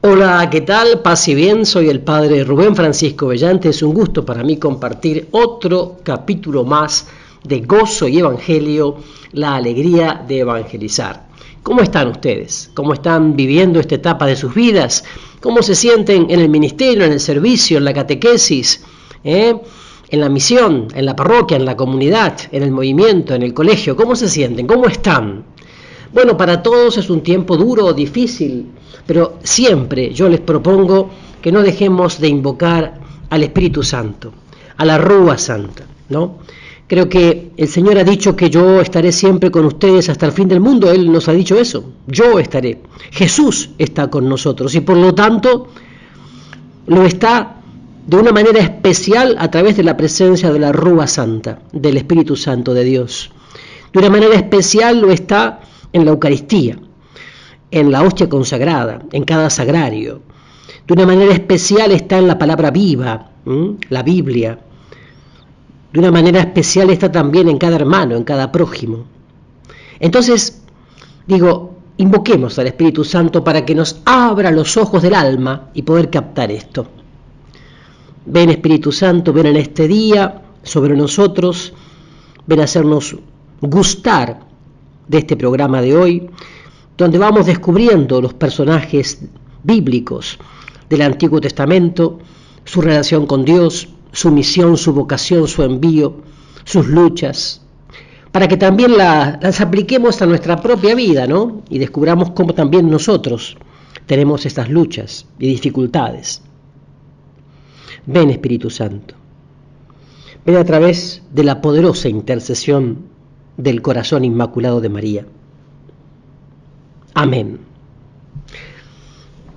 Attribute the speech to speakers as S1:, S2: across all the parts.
S1: Hola, ¿qué tal? Paz y bien, soy el padre Rubén Francisco Bellante. Es un gusto para mí compartir otro capítulo más de Gozo y Evangelio, la alegría de evangelizar. ¿Cómo están ustedes? ¿Cómo están viviendo esta etapa de sus vidas? ¿Cómo se sienten en el ministerio, en el servicio, en la catequesis, en la misión, en la parroquia, en la comunidad, en el movimiento, en el colegio? ¿Cómo se sienten? ¿Cómo están? Bueno, para todos es un tiempo duro, difícil, pero siempre yo les propongo que no dejemos de invocar al Espíritu Santo, a la Rúa Santa, ¿no? Creo que el Señor ha dicho que yo estaré siempre con ustedes hasta el fin del mundo. Él nos ha dicho eso, yo estaré. Jesús está con nosotros y por lo tanto lo está de una manera especial a través de la presencia de la Rúa Santa, del Espíritu Santo de Dios. De una manera especial lo está en la Eucaristía, en la hostia consagrada, en cada sagrario. De una manera especial está en la palabra viva, la Biblia. De una manera especial está también en cada hermano, en cada prójimo. Entonces, invoquemos al Espíritu Santo para que nos abra los ojos del alma y poder captar esto. Ven, Espíritu Santo, ven en este día sobre nosotros, ven a hacernos gustar de este programa de hoy, donde vamos descubriendo los personajes bíblicos del Antiguo Testamento, su relación con Dios, su misión, su vocación, su envío, sus luchas, para que también las apliquemos a nuestra propia vida, ¿no? Y descubramos cómo también nosotros tenemos estas luchas y dificultades. Ven, Espíritu Santo, ven a través de la poderosa intercesión del corazón inmaculado de María. Amén.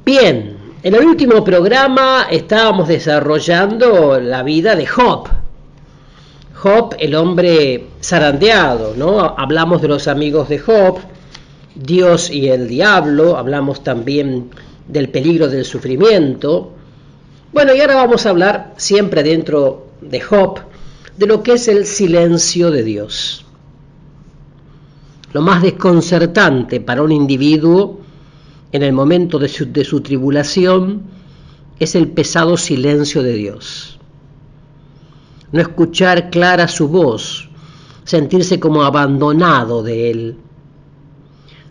S1: Bien, en el último programa estábamos desarrollando la vida de Job. Job, el hombre zarandeado, ¿no? Hablamos de los amigos de Job, Dios y el diablo, hablamos también del peligro del sufrimiento. Bueno, y ahora vamos a hablar, siempre dentro de Job, de lo que es el silencio de Dios. Lo más desconcertante para un individuo en el momento de su tribulación es el pesado silencio de Dios. No escuchar clara su voz, sentirse como abandonado de Él.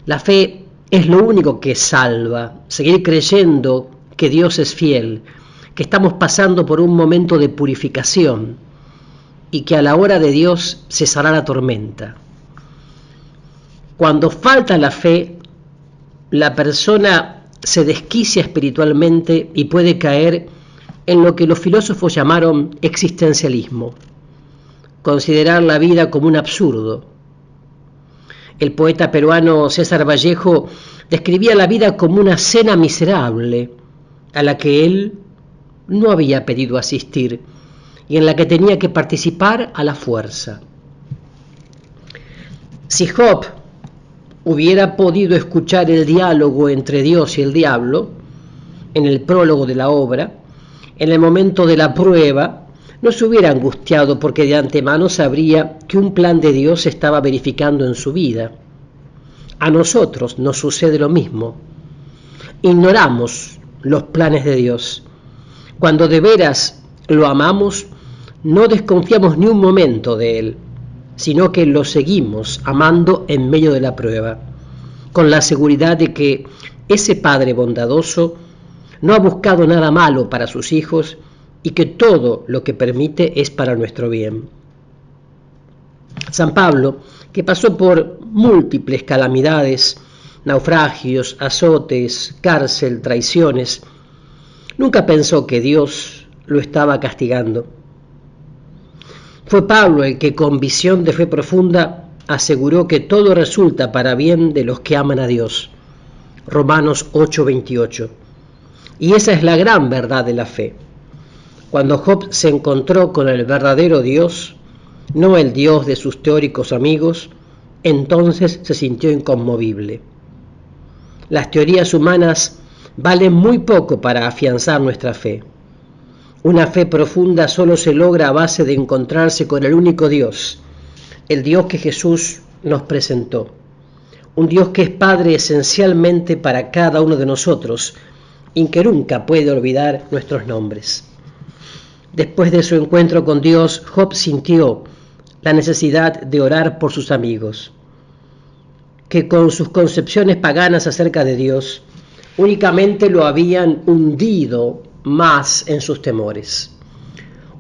S1: La fe es lo único que salva, seguir creyendo que Dios es fiel, que estamos pasando por un momento de purificación y que a la hora de Dios cesará la tormenta. Cuando falta la fe, la persona se desquicia espiritualmente y puede caer en lo que los filósofos llamaron existencialismo, considerar la vida como un absurdo. El poeta peruano César Vallejo describía la vida como una cena miserable a la que él no había pedido asistir y en la que tenía que participar a la fuerza. Si Job hubiera podido escuchar el diálogo entre Dios y el diablo, en el prólogo de la obra, en el momento de la prueba, no se hubiera angustiado porque de antemano sabría que un plan de Dios se estaba verificando en su vida. A nosotros nos sucede lo mismo. Ignoramos los planes de Dios. Cuando de veras lo amamos, no desconfiamos ni un momento de Él, sino que lo seguimos amando en medio de la prueba, con la seguridad de que ese Padre bondadoso no ha buscado nada malo para sus hijos y que todo lo que permite es para nuestro bien. San Pablo, que pasó por múltiples calamidades, naufragios, azotes, cárcel, traiciones, nunca pensó que Dios lo estaba castigando. Fue Pablo el que con visión de fe profunda aseguró que todo resulta para bien de los que aman a Dios. Romanos 8:28. Y esa es la gran verdad de la fe. Cuando Job se encontró con el verdadero Dios, no el Dios de sus teóricos amigos, entonces se sintió inconmovible. Las teorías humanas valen muy poco para afianzar nuestra fe. Una fe profunda solo se logra a base de encontrarse con el único Dios, el Dios que Jesús nos presentó. Un Dios que es Padre esencialmente para cada uno de nosotros, y que nunca puede olvidar nuestros nombres. Después de su encuentro con Dios, Job sintió la necesidad de orar por sus amigos, que con sus concepciones paganas acerca de Dios únicamente lo habían hundido más en sus temores.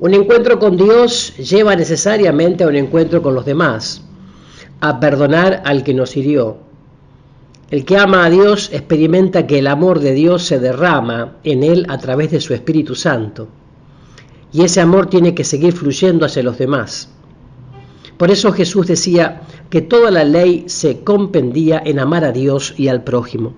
S1: Un encuentro con Dios lleva necesariamente a un encuentro con los demás, a perdonar al que nos hirió. El que ama a Dios experimenta que el amor de Dios se derrama en él a través de su Espíritu Santo, y ese amor tiene que seguir fluyendo hacia los demás. Por eso Jesús decía que toda la ley se compendía en amar a Dios y al prójimo.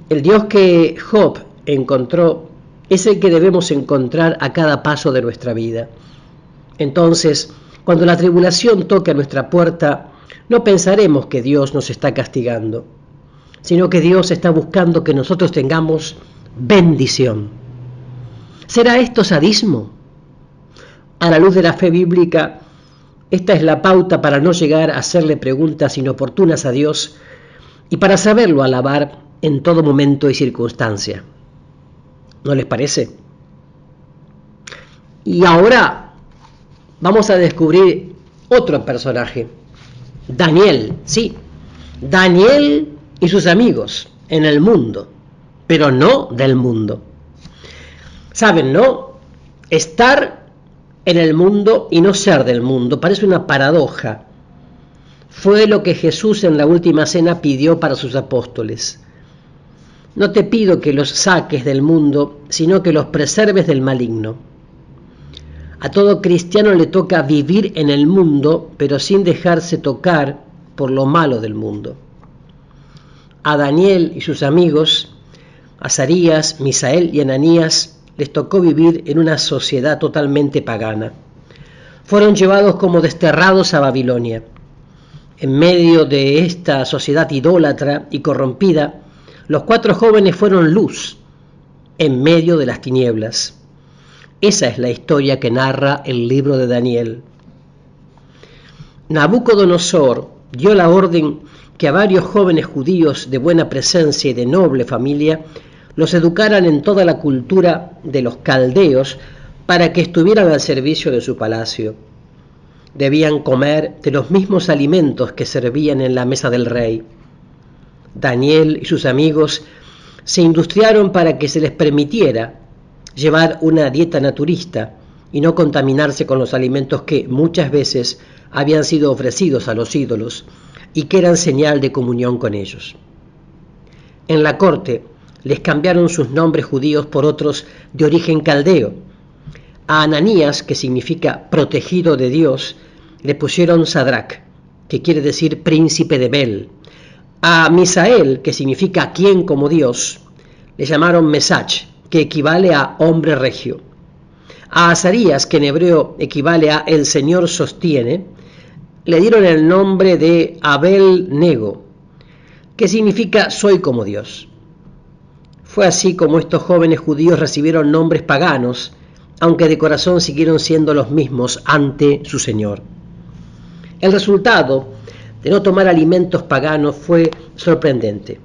S1: El Dios que Job encontró es el que debemos encontrar a cada paso de nuestra vida. Entonces, cuando la tribulación toque a nuestra puerta, no pensaremos que Dios nos está castigando, sino que Dios está buscando que nosotros tengamos bendición. ¿Será esto sadismo? A la luz de la fe bíblica, esta es la pauta para no llegar a hacerle preguntas inoportunas a Dios y para saberlo alabar en todo momento y circunstancia. ¿No les parece? Y ahora vamos a descubrir otro personaje, Daniel, sí, Daniel y sus amigos en el mundo, pero no del mundo. ¿Saben, no? Estar en el mundo y no ser del mundo parece una paradoja. Fue lo que Jesús en la última cena pidió para sus apóstoles. No te pido que los saques del mundo, sino que los preserves del maligno. A todo cristiano le toca vivir en el mundo, pero sin dejarse tocar por lo malo del mundo. A Daniel y sus amigos, Azarías, Misael y Ananías, les tocó vivir en una sociedad totalmente pagana. Fueron llevados como desterrados a Babilonia. En medio de esta sociedad idólatra y corrompida, los 4 jóvenes fueron luz en medio de las tinieblas. Esa es la historia que narra el libro de Daniel. Nabucodonosor dio la orden que a varios jóvenes judíos de buena presencia y de noble familia los educaran en toda la cultura de los caldeos para que estuvieran al servicio de su palacio. Debían comer de los mismos alimentos que servían en la mesa del rey. Daniel y sus amigos se industriaron para que se les permitiera llevar una dieta naturista y no contaminarse con los alimentos que muchas veces habían sido ofrecidos a los ídolos y que eran señal de comunión con ellos. En la corte les cambiaron sus nombres judíos por otros de origen caldeo. A Ananías, que significa protegido de Dios, le pusieron Sadrac, que quiere decir príncipe de Bel. A Misael, que significa quien como Dios, le llamaron Mesach, que equivale a hombre regio. A Azarías, que en hebreo equivale a el Señor sostiene, le dieron el nombre de Abel Nego, que significa soy como Dios. Fue así como estos jóvenes judíos recibieron nombres paganos, aunque de corazón siguieron siendo los mismos ante su Señor. El resultado de no tomar alimentos paganos fue sorprendente.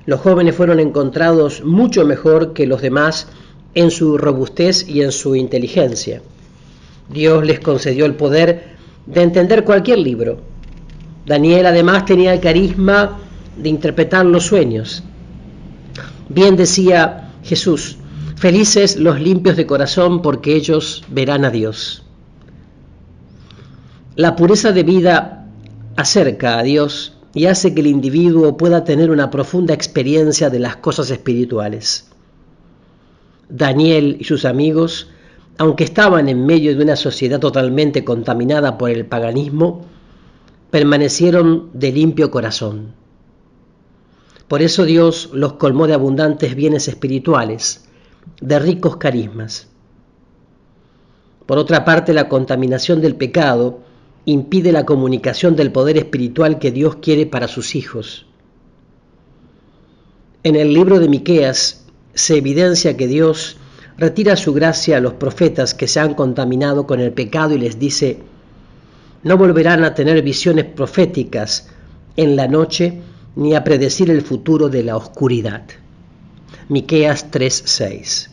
S1: Los jóvenes fueron encontrados mucho mejor que los demás en su robustez y en su inteligencia. Dios les concedió el poder de entender cualquier libro. Daniel además tenía el carisma de interpretar los sueños. Bien decía Jesús, felices los limpios de corazón porque ellos verán a Dios. La pureza de vida acerca a Dios y hace que el individuo pueda tener una profunda experiencia de las cosas espirituales. Daniel y sus amigos, aunque estaban en medio de una sociedad totalmente contaminada por el paganismo, permanecieron de limpio corazón. Por eso Dios los colmó de abundantes bienes espirituales, de ricos carismas. Por otra parte, la contaminación del pecado impide la comunicación del poder espiritual que Dios quiere para sus hijos. En el libro de Miqueas se evidencia que Dios retira su gracia a los profetas que se han contaminado con el pecado y les dice: no volverán a tener visiones proféticas en la noche ni a predecir el futuro de la oscuridad. Miqueas 3:6.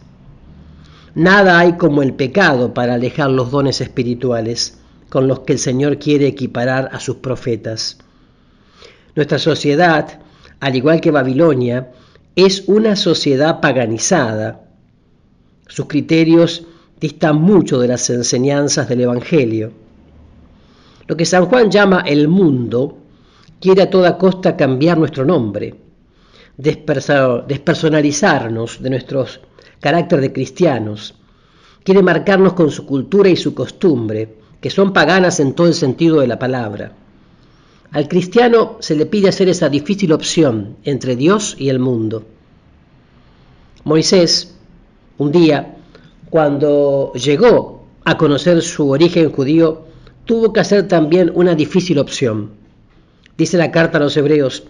S1: Nada hay como el pecado para alejar los dones espirituales con los que el Señor quiere equiparar a sus profetas. Nuestra sociedad, al igual que Babilonia, es una sociedad paganizada. Sus criterios distan mucho de las enseñanzas del Evangelio. Lo que San Juan llama el mundo quiere a toda costa cambiar nuestro nombre, despersonalizarnos de nuestros carácter de cristianos. Quiere marcarnos con su cultura y su costumbre, que son paganas en todo el sentido de la palabra. Al cristiano se le pide hacer esa difícil opción entre Dios y el mundo. Moisés, un día, cuando llegó a conocer su origen judío, tuvo que hacer también una difícil opción. Dice la carta a los Hebreos,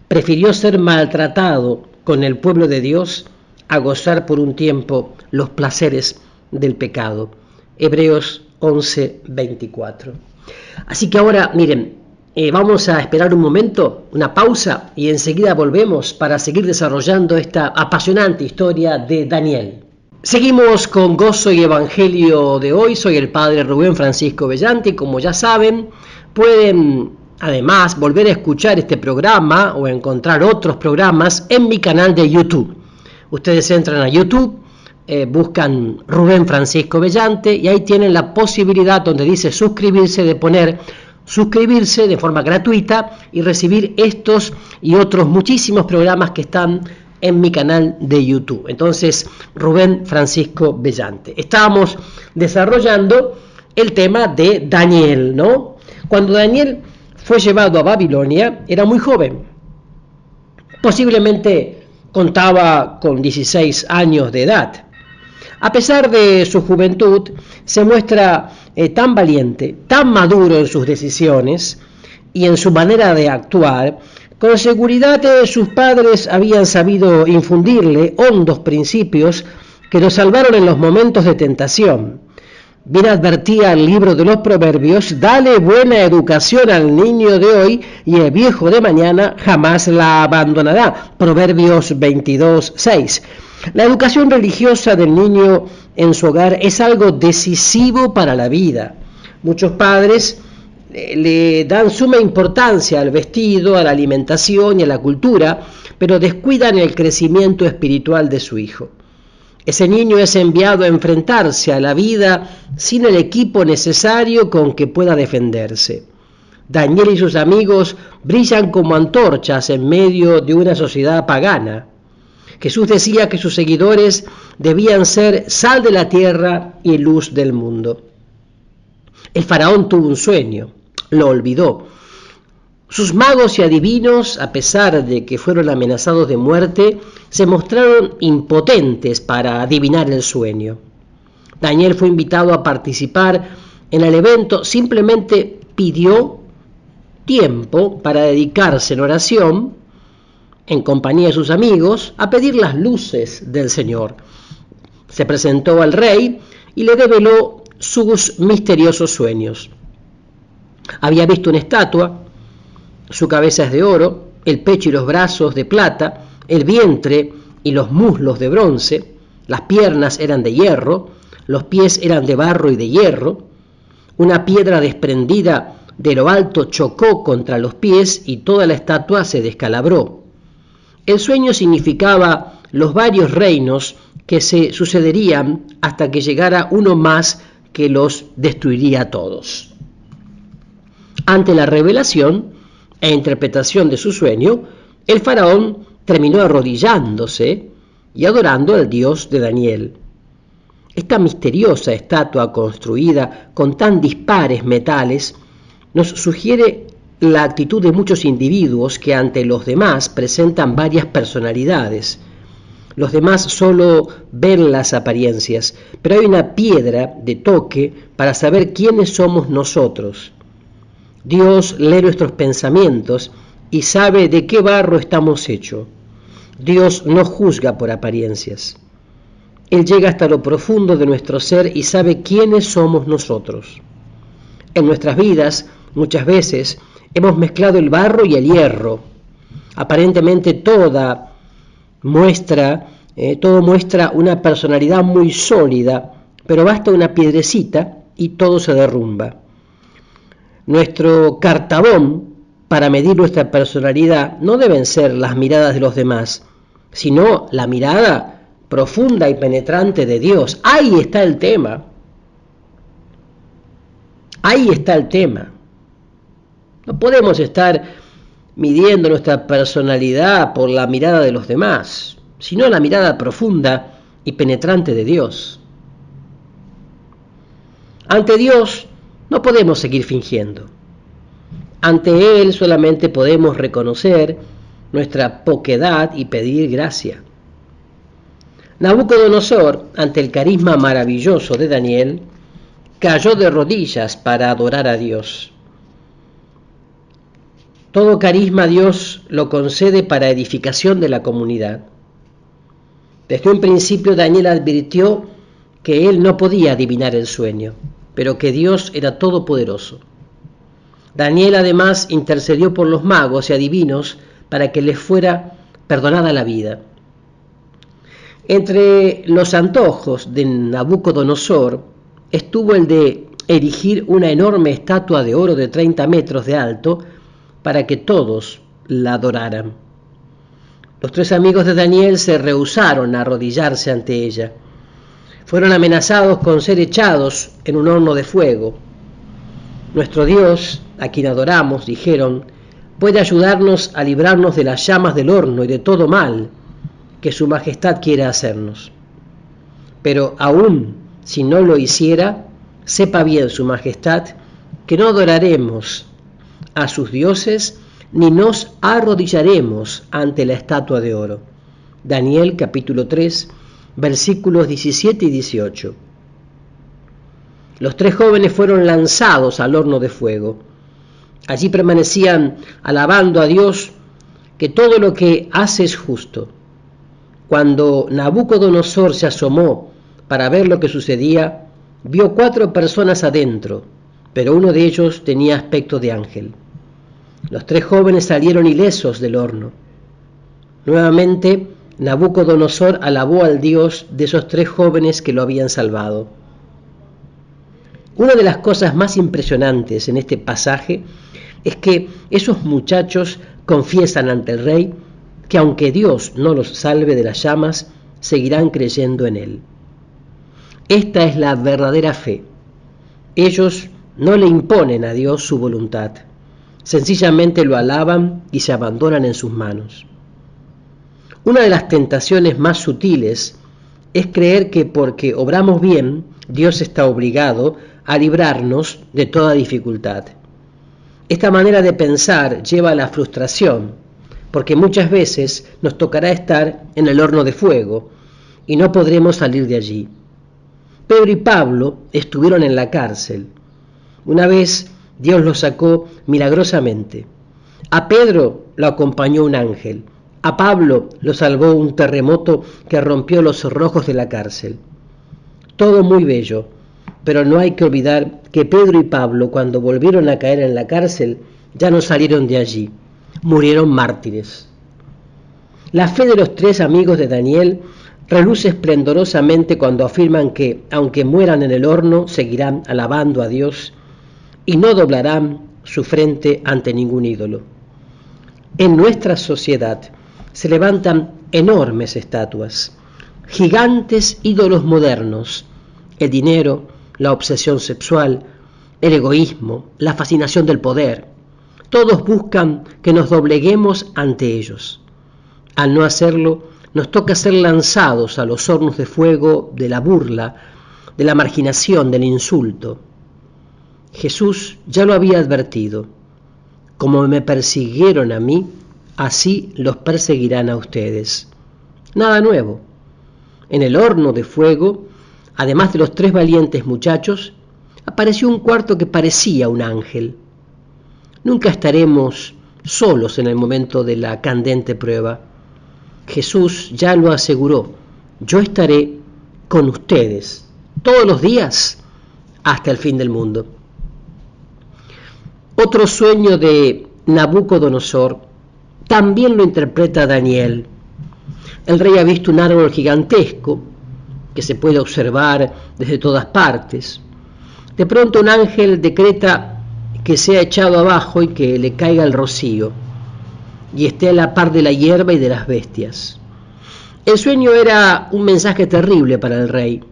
S1: prefirió ser maltratado con el pueblo de Dios a gozar por un tiempo los placeres del pecado. Hebreos 11:24. Así que ahora, miren, vamos a esperar un momento, una pausa, y enseguida volvemos para seguir desarrollando esta apasionante historia de Daniel. Seguimos con Gozo y Evangelio de hoy. Soy el padre Rubén Francisco Bellante y como ya saben, pueden además volver a escuchar este programa o encontrar otros programas en mi canal de YouTube. Ustedes entran a YouTube, buscan Rubén Francisco Bellante y ahí tienen la posibilidad donde dice suscribirse, de poner suscribirse de forma gratuita y recibir estos y otros muchísimos programas que están en mi canal de YouTube. Entonces, Rubén Francisco Bellante. Estábamos desarrollando el tema de Daniel, ¿no? Cuando Daniel fue llevado a Babilonia, era muy joven. Posiblemente contaba con 16 años de edad. A pesar de su juventud, se muestra tan valiente, tan maduro en sus decisiones y en su manera de actuar. Con seguridad sus padres habían sabido infundirle hondos principios que lo salvaron en los momentos de tentación. Bien advertía el libro de los Proverbios, dale buena educación al niño de hoy y el viejo de mañana jamás la abandonará. Proverbios 22:6. La educación religiosa del niño en su hogar es algo decisivo para la vida. Muchos padres le dan suma importancia al vestido, a la alimentación y a la cultura, pero descuidan el crecimiento espiritual de su hijo. Ese niño es enviado a enfrentarse a la vida sin el equipo necesario con que pueda defenderse. Daniel y sus amigos brillan como antorchas en medio de una sociedad pagana. Jesús decía que sus seguidores debían ser sal de la tierra y luz del mundo. El faraón tuvo un sueño, lo olvidó. Sus magos y adivinos, a pesar de que fueron amenazados de muerte, se mostraron impotentes para adivinar el sueño. Daniel fue invitado a participar en el evento, simplemente pidió tiempo para dedicarse en oración, en compañía de sus amigos, a pedir las luces del Señor. Se presentó al rey y le reveló sus misteriosos sueños. Había visto una estatua, su cabeza es de oro, el pecho y los brazos de plata, el vientre y los muslos de bronce, las piernas eran de hierro, los pies eran de barro y de hierro, una piedra desprendida de lo alto chocó contra los pies y toda la estatua se descalabró. El sueño significaba los varios reinos que se sucederían hasta que llegara uno más que los destruiría a todos. Ante la revelación e interpretación de su sueño, el faraón terminó arrodillándose y adorando al Dios de Daniel. Esta misteriosa estatua construida con tan dispares metales nos sugiere la actitud de muchos individuos que ante los demás presentan varias personalidades. Los demás solo ven las apariencias, pero hay una piedra de toque para saber quiénes somos nosotros. Dios lee nuestros pensamientos y sabe de qué barro estamos hechos. Dios no juzga por apariencias. Él llega hasta lo profundo de nuestro ser y sabe quiénes somos nosotros. En nuestras vidas, muchas veces, hemos mezclado el barro y el hierro. Aparentemente toda muestra Todo muestra una personalidad muy sólida, pero basta una piedrecita y todo se derrumba. Nuestro cartabón para medir nuestra personalidad no deben ser las miradas de los demás, sino la mirada profunda y penetrante de Dios. Ahí está el tema. Ahí está el tema. No podemos estar midiendo nuestra personalidad por la mirada de los demás, sino la mirada profunda y penetrante de Dios. Ante Dios no podemos seguir fingiendo. Ante Él solamente podemos reconocer nuestra poquedad y pedir gracia. Nabucodonosor, ante el carisma maravilloso de Daniel, cayó de rodillas para adorar a Dios. Todo carisma Dios lo concede para edificación de la comunidad. Desde un principio Daniel advirtió que él no podía adivinar el sueño, pero que Dios era todopoderoso. Daniel además intercedió por los magos y adivinos para que les fuera perdonada la vida. Entre los antojos de Nabucodonosor estuvo el de erigir una enorme estatua de oro de 30 metros de alto para que todos la adoraran. Los 3 amigos de Daniel se rehusaron a arrodillarse ante ella. Fueron amenazados con ser echados en un horno de fuego. Nuestro Dios, a quien adoramos, dijeron, puede ayudarnos a librarnos de las llamas del horno y de todo mal que su majestad quiere hacernos. Pero aún si no lo hiciera, sepa bien su majestad que no adoraremos a sus dioses ni nos arrodillaremos ante la estatua de oro. Daniel capítulo 3, versículos 17 y 18. Los 3 jóvenes fueron lanzados al horno de fuego. Allí permanecían alabando a Dios, que todo lo que hace es justo. Cuando Nabucodonosor se asomó para ver lo que sucedía, vio 4 personas adentro, pero uno de ellos tenía aspecto de ángel. Los 3 jóvenes salieron ilesos del horno. Nuevamente, Nabucodonosor alabó al Dios de esos 3 jóvenes que lo habían salvado. Una de las cosas más impresionantes en este pasaje es que esos muchachos confiesan ante el rey que aunque Dios no los salve de las llamas, seguirán creyendo en Él. Esta es la verdadera fe. Ellos no le imponen a Dios su voluntad, sencillamente lo alaban y se abandonan en sus manos. Una de las tentaciones más sutiles es creer que porque obramos bien, Dios está obligado a librarnos de toda dificultad. Esta manera de pensar lleva a la frustración, porque muchas veces nos tocará estar en el horno de fuego y no podremos salir de allí. Pedro y Pablo estuvieron en la cárcel. Una vez Dios los sacó milagrosamente. A Pedro lo acompañó un ángel. A Pablo lo salvó un terremoto que rompió los cerrojos de la cárcel. Todo muy bello, pero no hay que olvidar que Pedro y Pablo, cuando volvieron a caer en la cárcel, ya no salieron de allí, murieron mártires. La fe de los 3 amigos de Daniel reluce esplendorosamente cuando afirman que, aunque mueran en el horno, seguirán alabando a Dios y no doblarán su frente ante ningún ídolo. En nuestra sociedad se levantan enormes estatuas, gigantes ídolos modernos, el dinero, la obsesión sexual, el egoísmo, la fascinación del poder. Todos buscan que nos dobleguemos ante ellos. Al no hacerlo, nos toca ser lanzados a los hornos de fuego de la burla, de la marginación, del insulto. Jesús ya lo había advertido. Como me persiguieron a mí, así los perseguirán a ustedes. Nada nuevo. En el horno de fuego, además de los 3 valientes muchachos, apareció un cuarto que parecía un ángel. Nunca estaremos solos en el momento de la candente prueba. Jesús ya lo aseguró: yo estaré con ustedes todos los días hasta el fin del mundo. Otro sueño de Nabucodonosor también lo interpreta Daniel. El rey ha visto un árbol gigantesco que se puede observar desde todas partes. De pronto un ángel decreta que sea echado abajo y que le caiga el rocío y esté a la par de la hierba y de las bestias. El sueño era un mensaje terrible para el rey.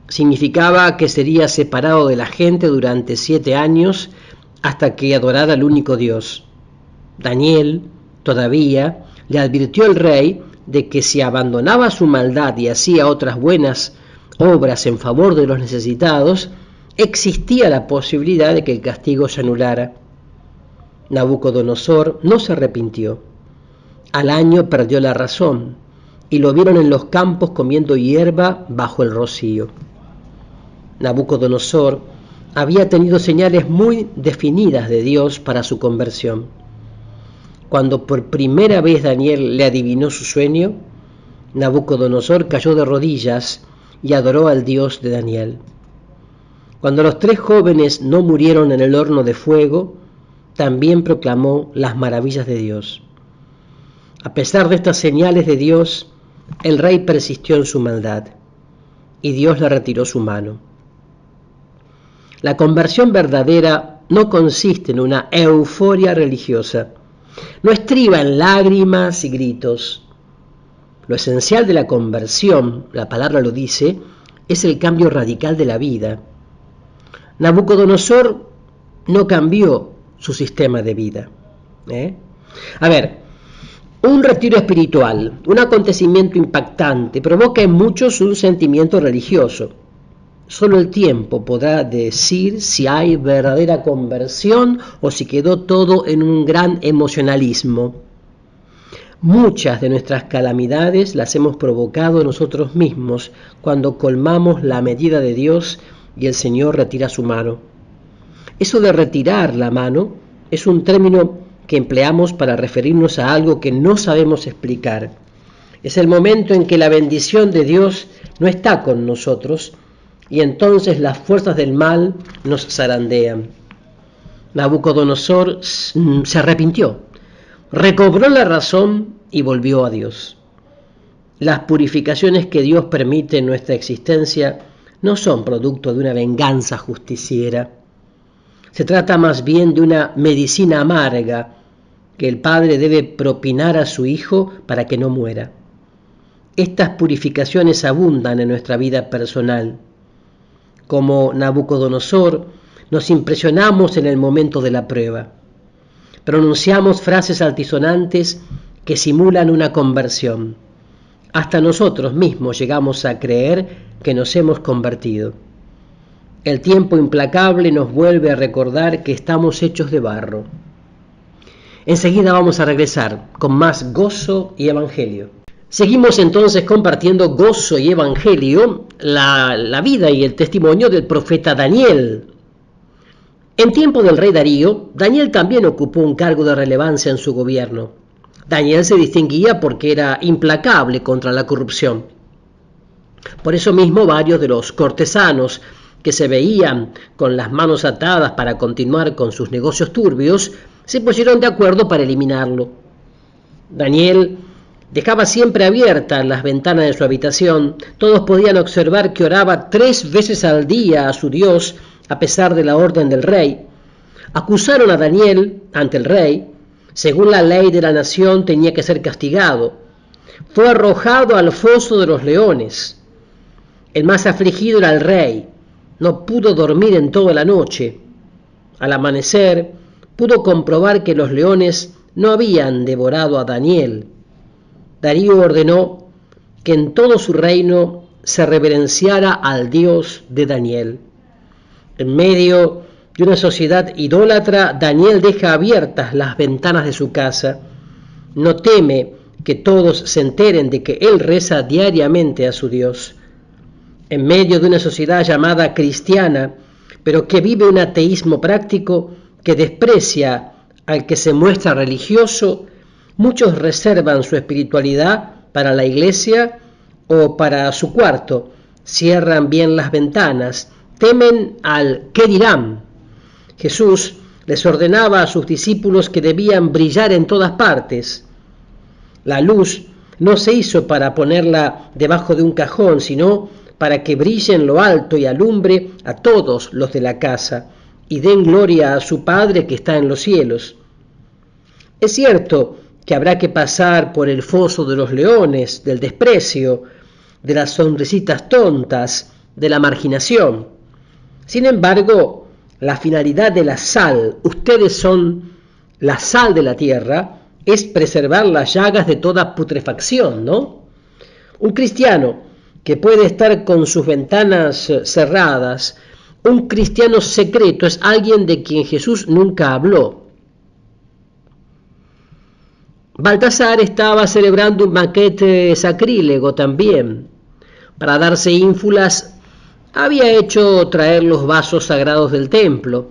S1: Significaba que sería separado de la gente durante 7 años hasta que adorara al único Dios. Daniel, todavía, le advirtió al rey de que si abandonaba su maldad y hacía otras buenas obras en favor de los necesitados, existía la posibilidad de que el castigo se anulara. Nabucodonosor no se arrepintió. Al año perdió la razón y lo vieron en los campos comiendo hierba bajo el rocío. Nabucodonosor había tenido señales muy definidas de Dios para su conversión. Cuando por primera vez Daniel le adivinó su sueño, Nabucodonosor cayó de rodillas y adoró al Dios de Daniel. Cuando los 3 jóvenes no murieron en el horno de fuego, también proclamó las maravillas de Dios. A pesar de estas señales de Dios, el rey persistió en su maldad y Dios le retiró su mano. La conversión verdadera no consiste en una euforia religiosa, no estriba en lágrimas y gritos. Lo esencial de la conversión, la palabra lo dice, es el cambio radical de la vida. Nabucodonosor no cambió su sistema de vida. A ver, un retiro espiritual, un acontecimiento impactante, provoca en muchos un sentimiento religioso. Solo el tiempo podrá decir si hay verdadera conversión o si quedó todo en un gran emocionalismo. Muchas de nuestras calamidades las hemos provocado nosotros mismos cuando colmamos la medida de Dios y el Señor retira su mano. Eso de retirar la mano es un término que empleamos para referirnos a algo que no sabemos explicar. Es el momento en que la bendición de Dios no está con nosotros y entonces las fuerzas del mal nos zarandean. Nabucodonosor se arrepintió, recobró la razón y volvió a Dios. Las purificaciones que Dios permite en nuestra existencia no son producto de una venganza justiciera. Se trata más bien de una medicina amarga que el padre debe propinar a su hijo para que no muera. Estas purificaciones abundan en nuestra vida personal. Como Nabucodonosor, nos impresionamos en el momento de la prueba. Pronunciamos frases altisonantes que simulan una conversión. Hasta nosotros mismos llegamos a creer que nos hemos convertido. El tiempo implacable nos vuelve a recordar que estamos hechos de barro. Enseguida vamos a regresar con más gozo y evangelio. Seguimos entonces compartiendo gozo y evangelio, la vida y el testimonio del profeta Daniel. En tiempo del rey Darío, Daniel también ocupó un cargo de relevancia en su gobierno. Daniel se distinguía porque era implacable contra la corrupción. Por eso mismo varios de los cortesanos que se veían con las manos atadas para continuar con sus negocios turbios, se pusieron de acuerdo para eliminarlo. Daniel dejaba siempre abiertas las ventanas de su habitación. Todos podían observar que oraba 3 veces al día a su Dios, a pesar de la orden del rey. Acusaron a Daniel ante el rey. Según la ley de la nación, tenía que ser castigado. Fue arrojado al foso de los leones. El más afligido era el rey. No pudo dormir en toda la noche. Al amanecer, pudo comprobar que los leones no habían devorado a Daniel. Darío ordenó que en todo su reino se reverenciara al Dios de Daniel. En medio de una sociedad idólatra, Daniel deja abiertas las ventanas de su casa. No teme que todos se enteren de que él reza diariamente a su Dios. En medio de una sociedad llamada cristiana, pero que vive un ateísmo práctico que desprecia al que se muestra religioso, muchos reservan su espiritualidad para la iglesia o para su cuarto, cierran bien las ventanas, temen al ¿qué dirán? Jesús les ordenaba a sus discípulos que debían brillar en todas partes. La luz no se hizo para ponerla debajo de un cajón, sino para que brille en lo alto y alumbre a todos los de la casa, y den gloria a su Padre que está en los cielos. Es cierto que habrá que pasar por el foso de los leones, del desprecio, de las sonrisitas tontas, de la marginación. Sin embargo, la finalidad de la sal, ustedes son la sal de la tierra, es preservar las llagas de toda putrefacción, ¿no? Un cristiano que puede estar con sus ventanas cerradas, un cristiano secreto es alguien de quien Jesús nunca habló. Baltasar estaba celebrando un banquete sacrílego también. Para darse ínfulas, había hecho traer los vasos sagrados del templo.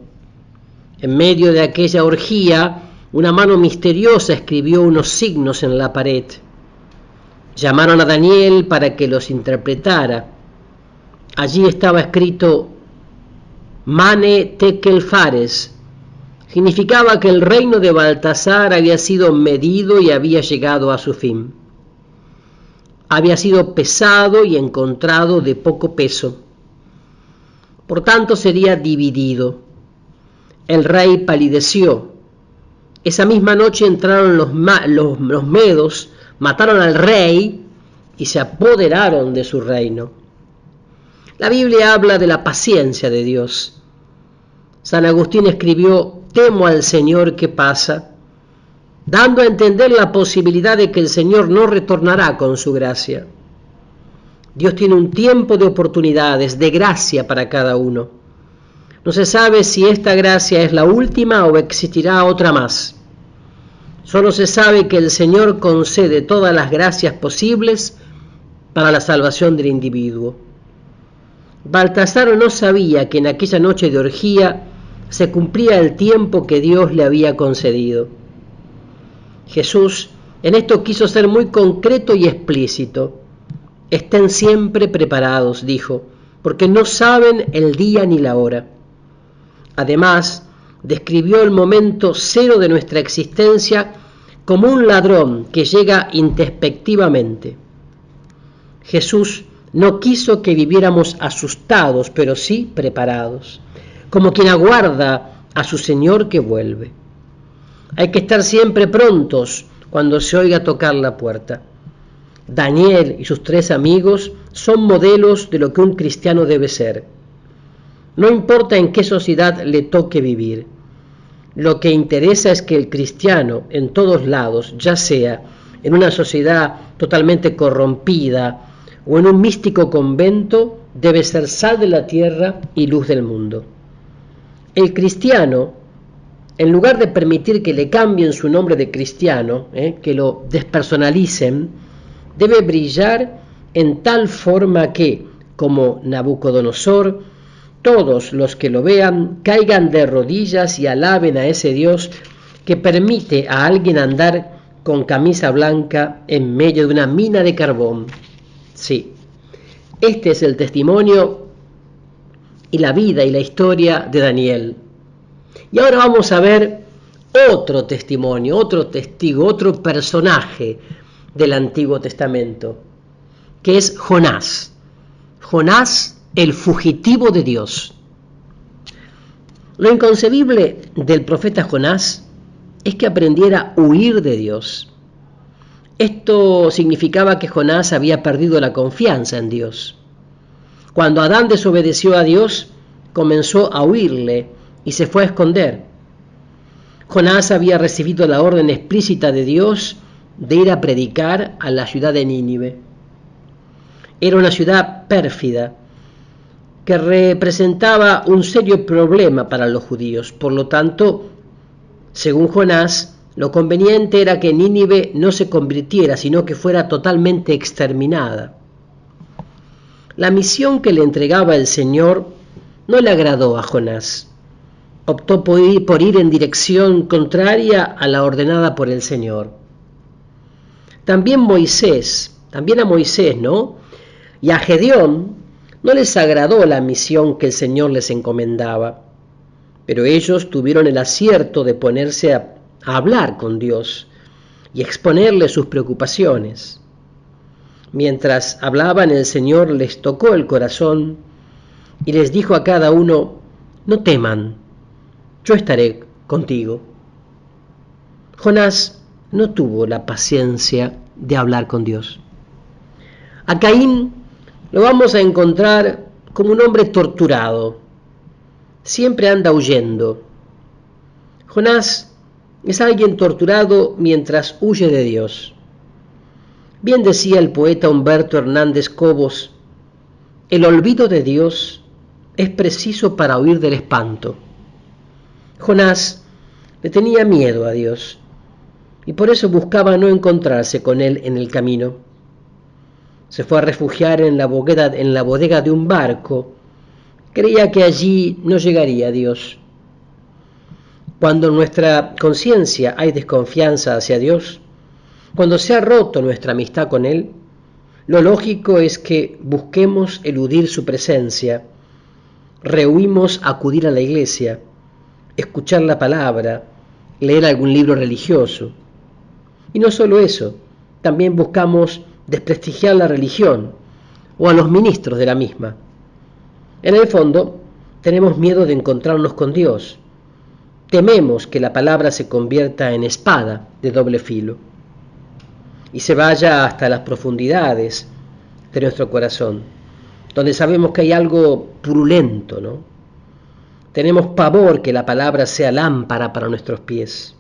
S1: En medio de aquella orgía, una mano misteriosa escribió unos signos en la pared. Llamaron a Daniel para que los interpretara. Allí estaba escrito Mane Tekel Fares. Significaba que el reino de Baltasar había sido medido y había llegado a su fin. Había sido pesado y encontrado de poco peso. Por tanto, sería dividido. El rey palideció. Esa misma noche entraron los medos, mataron al rey y se apoderaron de su reino. La Biblia habla de la paciencia de Dios. San Agustín escribió: temo al Señor que pasa, dando a entender la posibilidad de que el Señor no retornará con su gracia. Dios tiene un tiempo de oportunidades, de gracia para cada uno. No se sabe si esta gracia es la última o existirá otra más. Solo se sabe que el Señor concede todas las gracias posibles para la salvación del individuo. Baltasar no sabía que en aquella noche de orgía se cumplía el tiempo que Dios le había concedido. Jesús en esto quiso ser muy concreto y explícito. Estén siempre preparados, dijo, porque no saben el día ni la hora. Además, describió el momento cero de nuestra existencia como un ladrón que llega introspectivamente. Jesús no quiso que viviéramos asustados, pero sí preparados, como quien aguarda a su Señor que vuelve. Hay que estar siempre prontos cuando se oiga tocar la puerta. Daniel y sus 3 amigos son modelos de lo que un cristiano debe ser. No importa en qué sociedad le toque vivir. Lo que interesa es que el cristiano, en todos lados, ya sea en una sociedad totalmente corrompida o en un místico convento, debe ser sal de la tierra y luz del mundo. El cristiano, en lugar de permitir que le cambien su nombre de cristiano, que lo despersonalicen, debe brillar en tal forma que, como Nabucodonosor, todos los que lo vean caigan de rodillas y alaben a ese Dios que permite a alguien andar con camisa blanca en medio de una mina de carbón. Sí, este es el testimonio y la vida y la historia de Daniel. Y ahora vamos a ver otro testimonio, otro testigo, otro personaje del Antiguo Testamento, que es Jonás. Jonás, el fugitivo de Dios. Lo inconcebible del profeta Jonás es que aprendiera a huir de Dios. Esto significaba que Jonás había perdido la confianza en Dios. Cuando Adán desobedeció a Dios, comenzó a huirle y se fue a esconder. Jonás había recibido la orden explícita de Dios de ir a predicar a la ciudad de Nínive. Era una ciudad pérfida que representaba un serio problema para los judíos. Por lo tanto, según Jonás, lo conveniente era que Nínive no se convirtiera, sino que fuera totalmente exterminada. La misión que le entregaba el Señor no le agradó a Jonás. Optó por ir en dirección contraria a la ordenada por el Señor. También a Moisés, ¿no? Y a Gedeón no les agradó la misión que el Señor les encomendaba, pero ellos tuvieron el acierto de ponerse a hablar con Dios y exponerle sus preocupaciones. Mientras hablaban, el Señor les tocó el corazón y les dijo a cada uno: no teman, yo estaré contigo. Jonás no tuvo la paciencia de hablar con Dios. A Caín lo vamos a encontrar como un hombre torturado, siempre anda huyendo. Jonás es alguien torturado mientras huye de Dios. Bien decía el poeta Humberto Hernández Cobos: el olvido de Dios es preciso para huir del espanto. Jonás le tenía miedo a Dios y por eso buscaba no encontrarse con él en el camino. Se fue a refugiar en la bodega de un barco. Creía que allí no llegaría a Dios. Cuando en nuestra conciencia hay desconfianza hacia Dios, cuando se ha roto nuestra amistad con Él, lo lógico es que busquemos eludir su presencia, rehuimos acudir a la iglesia, escuchar la palabra, leer algún libro religioso. Y no solo eso, también buscamos desprestigiar la religión o a los ministros de la misma. En el fondo, tenemos miedo de encontrarnos con Dios. Tememos que la palabra se convierta en espada de doble filo y se vaya hasta las profundidades de nuestro corazón, donde sabemos que hay algo purulento, ¿no? Tenemos pavor que la palabra sea lámpara para nuestros pies.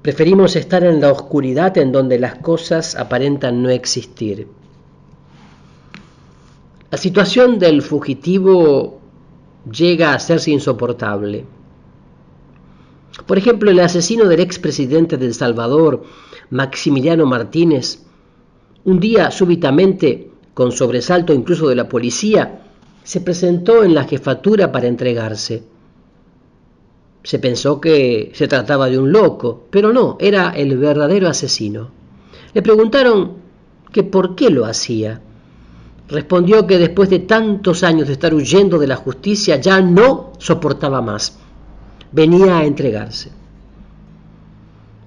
S1: Preferimos estar en la oscuridad en donde las cosas aparentan no existir. La situación del fugitivo llega a hacerse insoportable. Por ejemplo, el asesino del expresidente de El Salvador, Maximiliano Martínez, un día súbitamente, con sobresalto incluso de la policía, se presentó en la jefatura para entregarse. Se pensó que se trataba de un loco, pero no, era el verdadero asesino. Le preguntaron que por qué lo hacía. Respondió que después de tantos años de estar huyendo de la justicia ya no soportaba más. Venía a entregarse.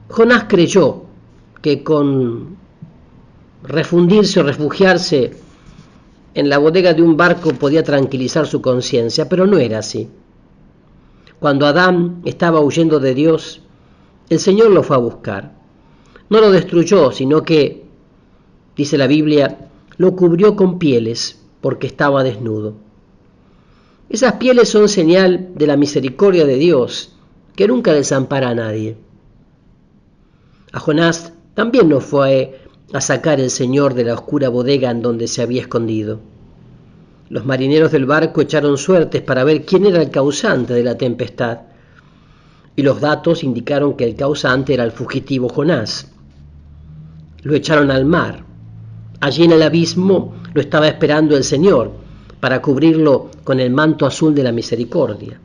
S1: Jonás creyó que con refundirse o refugiarse en la bodega de un barco podía tranquilizar su conciencia, pero no era así. Cuando Adán estaba huyendo de Dios, el Señor lo fue a buscar. No lo destruyó, sino que, dice la Biblia, lo cubrió con pieles porque estaba desnudo. Esas pieles son señal de la misericordia de Dios, que nunca desampara a nadie. A Jonás también lo fue a sacar el Señor de la oscura bodega en donde se había escondido. Los marineros del barco echaron suertes para ver quién era el causante de la tempestad, y los datos indicaron que el causante era el fugitivo Jonás. Lo echaron al mar. Allí en el abismo lo estaba esperando el Señor para cubrirlo con el manto azul de la misericordia.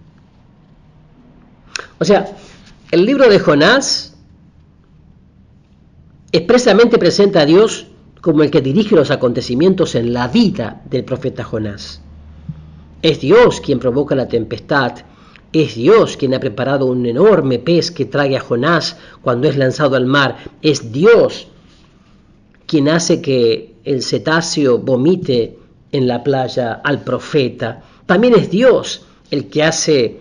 S1: O sea, el libro de Jonás expresamente presenta a Dios como el que dirige los acontecimientos en la vida del profeta Jonás. Es Dios quien provoca la tempestad, es Dios quien ha preparado un enorme pez que trague a Jonás cuando es lanzado al mar, es Dios quien hace que el cetáceo vomite en la playa al profeta. También es Dios el que hace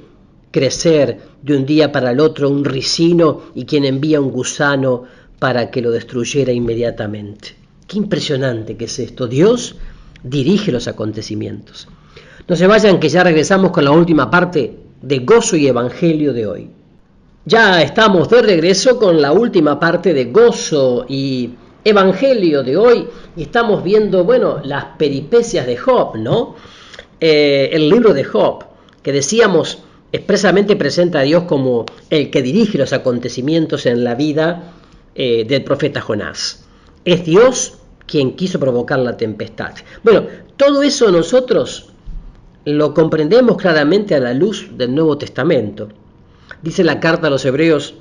S1: crecer de un día para el otro un ricino y quien envía un gusano para que lo destruyera inmediatamente. Qué impresionante que es esto. Dios dirige los acontecimientos. No se vayan, que ya regresamos con la última parte de Gozo y Evangelio de hoy. Ya estamos de regreso con la última parte de Gozo y Evangelio de hoy y estamos viendo, las peripecias de Job, ¿no? El libro de Job, que decíamos expresamente presenta a Dios como el que dirige los acontecimientos en la vida del profeta Jonás. Es Dios quien quiso provocar la tempestad. Todo eso nosotros lo comprendemos claramente a la luz del Nuevo Testamento. Dice la carta a los Hebreos: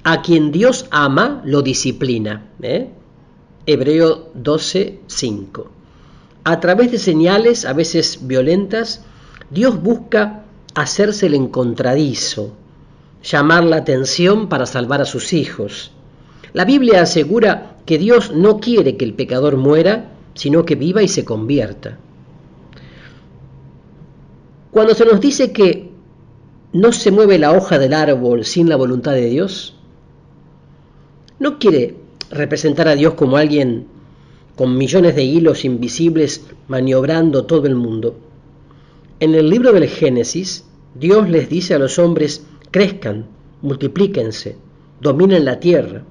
S1: a quien Dios ama, lo disciplina. Hebreo 12:5. A través de señales, a veces violentas, Dios busca hacerse el encontradizo, llamar la atención para salvar a sus hijos. La Biblia asegura que Dios no quiere que el pecador muera, sino que viva y se convierta. Cuando se nos dice que no se mueve la hoja del árbol sin la voluntad de Dios, no quiere representar a Dios como alguien con millones de hilos invisibles maniobrando todo el mundo. En el libro del Génesis, Dios les dice a los hombres: crezcan, multiplíquense, dominen la tierra.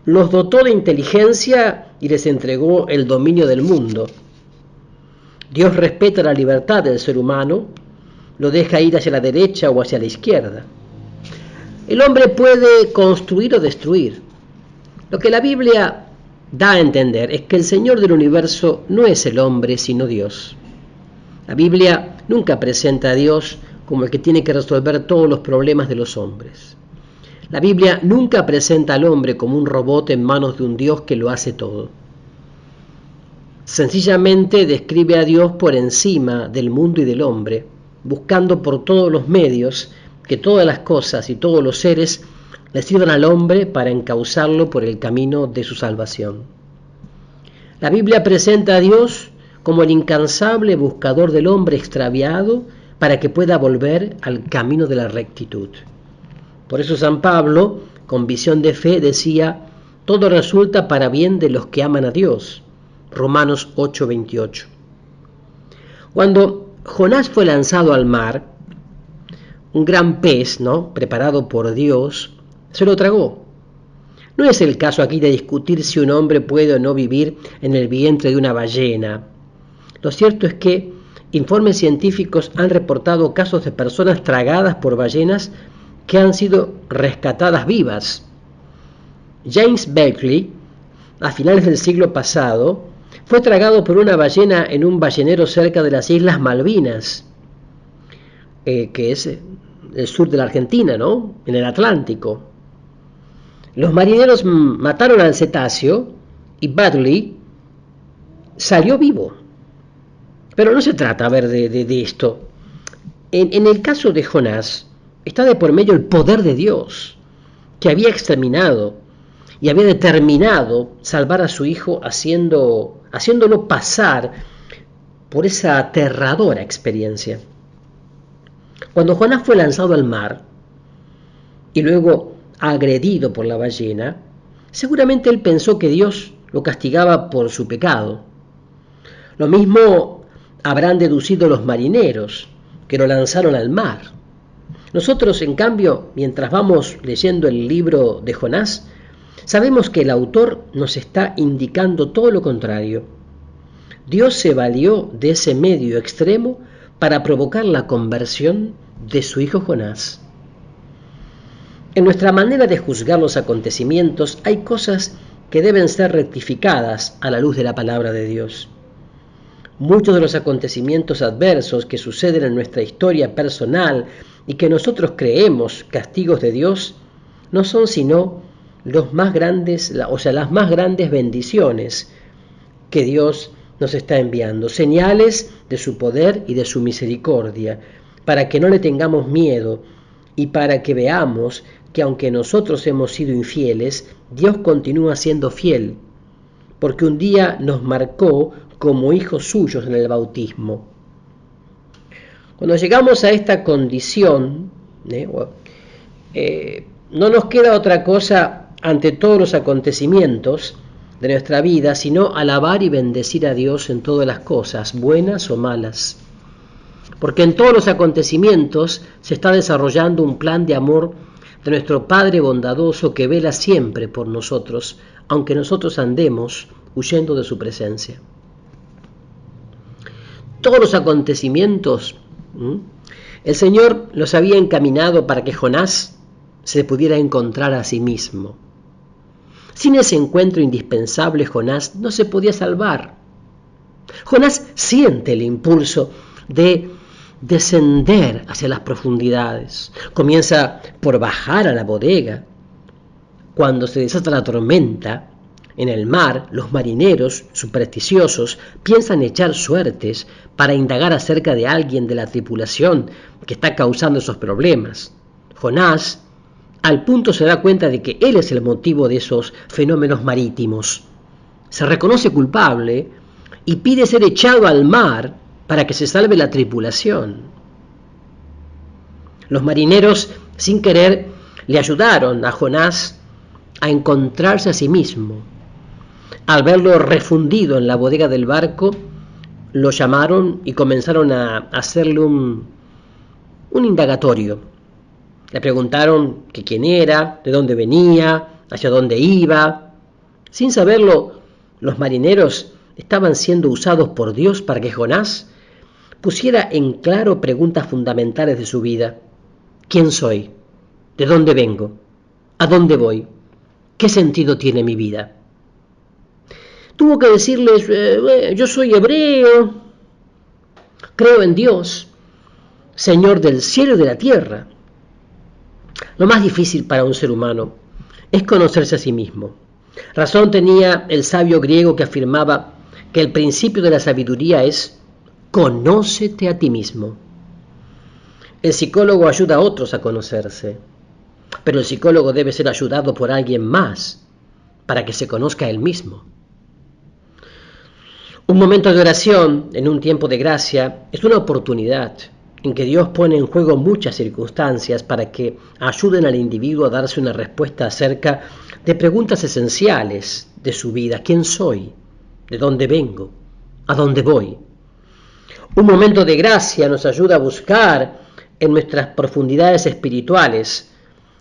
S1: Los dotó de inteligencia y les entregó el dominio del mundo. Dios respeta la libertad del ser humano, lo deja ir hacia la derecha o hacia la izquierda. El hombre puede construir o destruir. Lo que la Biblia da a entender es que el Señor del universo no es el hombre, sino Dios. La Biblia nunca presenta a Dios como el que tiene que resolver todos los problemas de los hombres. La Biblia nunca presenta al hombre como un robot en manos de un Dios que lo hace todo. Sencillamente describe a Dios por encima del mundo y del hombre, buscando por todos los medios que todas las cosas y todos los seres le sirvan al hombre para encauzarlo por el camino de su salvación. La Biblia presenta a Dios como el incansable buscador del hombre extraviado para que pueda volver al camino de la rectitud. Por eso San Pablo, con visión de fe, decía: todo resulta para bien de los que aman a Dios. Romanos 8:28. Cuando Jonás fue lanzado al mar, un gran pez, preparado por Dios, se lo tragó. No es el caso aquí de discutir si un hombre puede o no vivir en el vientre de una ballena. Lo cierto es que informes científicos han reportado casos de personas tragadas por ballenas que han sido rescatadas vivas. James Beckley, a finales del siglo pasado, fue tragado por una ballena en un ballenero cerca de las Islas Malvinas, que es el sur de la Argentina, en el Atlántico. Los marineros mataron al cetáceo y Beckley salió vivo. Pero no se trata, de esto. En el caso de Jonás, está de por medio el poder de Dios, que había exterminado y había determinado salvar a su hijo haciéndolo pasar por esa aterradora experiencia. Cuando Jonás fue lanzado al mar y luego agredido por la ballena, seguramente él pensó que Dios lo castigaba por su pecado. Lo mismo habrán deducido los marineros que lo lanzaron al mar. Nosotros, en cambio, mientras vamos leyendo el libro de Jonás, sabemos que el autor nos está indicando todo lo contrario. Dios se valió de ese medio extremo para provocar la conversión de su hijo Jonás. En nuestra manera de juzgar los acontecimientos hay cosas que deben ser rectificadas a la luz de la palabra de Dios. Muchos de los acontecimientos adversos que suceden en nuestra historia personal y que nosotros creemos castigos de Dios no son sino las más grandes bendiciones que Dios nos está enviando, señales de su poder y de su misericordia, para que no le tengamos miedo y para que veamos que aunque nosotros hemos sido infieles, Dios continúa siendo fiel, porque un día nos marcó como hijos suyos en el bautismo. Cuando llegamos a esta condición, no nos queda otra cosa ante todos los acontecimientos de nuestra vida, sino alabar y bendecir a Dios en todas las cosas, buenas o malas. Porque en todos los acontecimientos se está desarrollando un plan de amor de nuestro Padre bondadoso que vela siempre por nosotros, aunque nosotros andemos huyendo de su presencia. Todos los acontecimientos, el Señor los había encaminado para que Jonás se pudiera encontrar a sí mismo. Sin ese encuentro indispensable, Jonás no se podía salvar. Jonás siente el impulso de descender hacia las profundidades. Comienza por bajar a la bodega. Cuando se desata la tormenta en el mar, los marineros supersticiosos piensan echar suertes para indagar acerca de alguien de la tripulación que está causando esos problemas. Jonás al punto se da cuenta de que él es el motivo de esos fenómenos marítimos. Se reconoce culpable y pide ser echado al mar para que se salve la tripulación. Los marineros, sin querer, le ayudaron a Jonás a encontrarse a sí mismo. Al verlo refundido en la bodega del barco, lo llamaron y comenzaron a hacerle un indagatorio. Le preguntaron que quién era, de dónde venía, hacia dónde iba. Sin saberlo, los marineros estaban siendo usados por Dios para que Jonás pusiera en claro preguntas fundamentales de su vida. ¿Quién soy? ¿De dónde vengo? ¿A dónde voy? ¿Qué sentido tiene mi vida? Tuvo que decirles, yo soy hebreo, creo en Dios, Señor del cielo y de la tierra. Lo más difícil para un ser humano es conocerse a sí mismo. Razón tenía el sabio griego que afirmaba que el principio de la sabiduría es conócete a ti mismo. El psicólogo ayuda a otros a conocerse, pero el psicólogo debe ser ayudado por alguien más para que se conozca a él mismo. Un momento de oración en un tiempo de gracia es una oportunidad en que Dios pone en juego muchas circunstancias para que ayuden al individuo a darse una respuesta acerca de preguntas esenciales de su vida. ¿Quién soy? ¿De dónde vengo? ¿A dónde voy? Un momento de gracia nos ayuda a buscar en nuestras profundidades espirituales,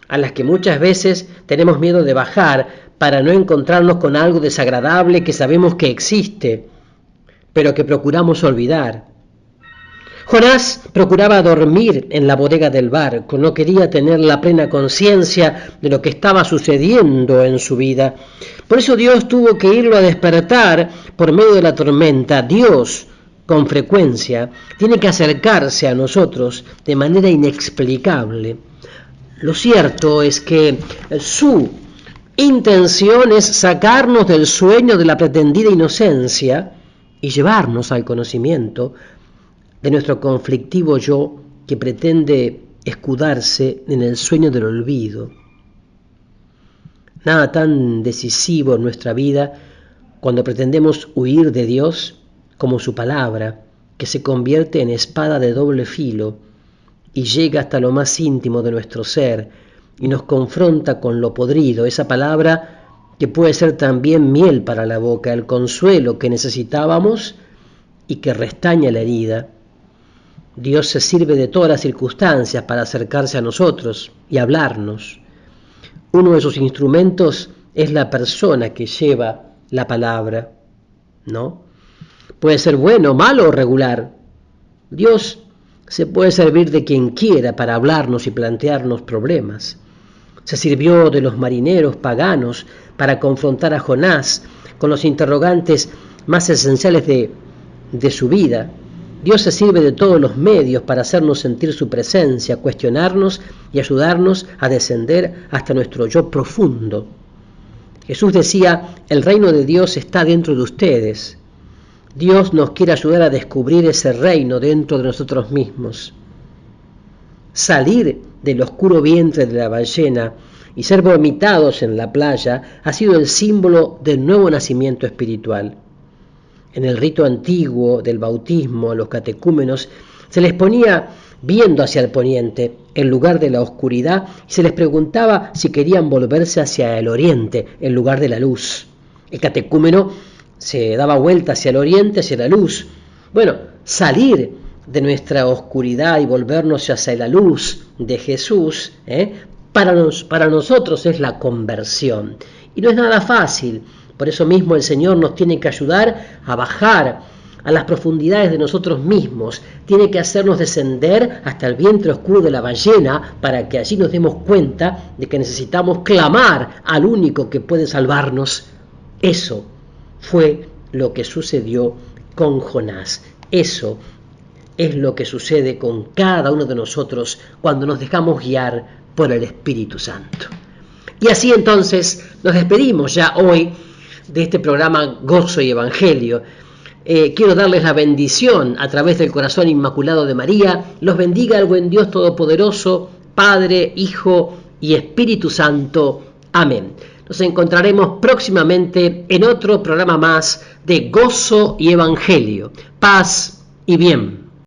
S1: a las que muchas veces tenemos miedo de bajar para no encontrarnos con algo desagradable que sabemos que existe, pero que procuramos olvidar. Jonás procuraba dormir en la bodega del barco, no quería tener la plena conciencia de lo que estaba sucediendo en su vida. Por eso Dios tuvo que irlo a despertar por medio de la tormenta. Dios, con frecuencia, tiene que acercarse a nosotros de manera inexplicable. Lo cierto es que su intención es sacarnos del sueño de la pretendida inocencia y llevarnos al conocimiento de nuestro conflictivo yo que pretende escudarse en el sueño del olvido. Nada tan decisivo en nuestra vida cuando pretendemos huir de Dios como su palabra, que se convierte en espada de doble filo y llega hasta lo más íntimo de nuestro ser y nos confronta con lo podrido, esa palabra que puede ser también miel para la boca, el consuelo que necesitábamos y que restaña la herida. Dios se sirve de todas las circunstancias para acercarse a nosotros y hablarnos. Uno de sus instrumentos es la persona que lleva la palabra, ¿no? Puede ser bueno, malo o regular. Dios se puede servir de quien quiera para hablarnos y plantearnos problemas. Se sirvió de los marineros paganos para confrontar a Jonás con los interrogantes más esenciales de su vida. Dios se sirve de todos los medios para hacernos sentir su presencia, cuestionarnos y ayudarnos a descender hasta nuestro yo profundo. Jesús decía, el reino de Dios está dentro de ustedes. Dios nos quiere ayudar a descubrir ese reino dentro de nosotros mismos. Salir del oscuro vientre de la ballena y ser vomitados en la playa ha sido el símbolo del nuevo nacimiento espiritual. En el rito antiguo del bautismo, a los catecúmenos se les ponía viendo hacia el poniente, en lugar de la oscuridad, y se les preguntaba si querían volverse hacia el oriente, en lugar de la luz. El catecúmeno se daba vuelta hacia el oriente, hacia la luz. Bueno, salir de nuestra oscuridad y volvernos hacia la luz de Jesús, para nosotros es la conversión. Y no es nada fácil. Por eso mismo el Señor nos tiene que ayudar a bajar a las profundidades de nosotros mismos. Tiene que hacernos descender hasta el vientre oscuro de la ballena para que allí nos demos cuenta de que necesitamos clamar al único que puede salvarnos. Eso fue lo que sucedió con Jonás. Eso es lo que sucede con cada uno de nosotros cuando nos dejamos guiar por el Espíritu Santo. Y así entonces nos despedimos ya hoy de este programa Gozo y Evangelio. Quiero darles la bendición a través del corazón inmaculado de María. Los bendiga el buen Dios Todopoderoso, Padre, Hijo y Espíritu Santo. Amén. Nos encontraremos próximamente en otro programa más de Gozo y Evangelio. Paz y bien.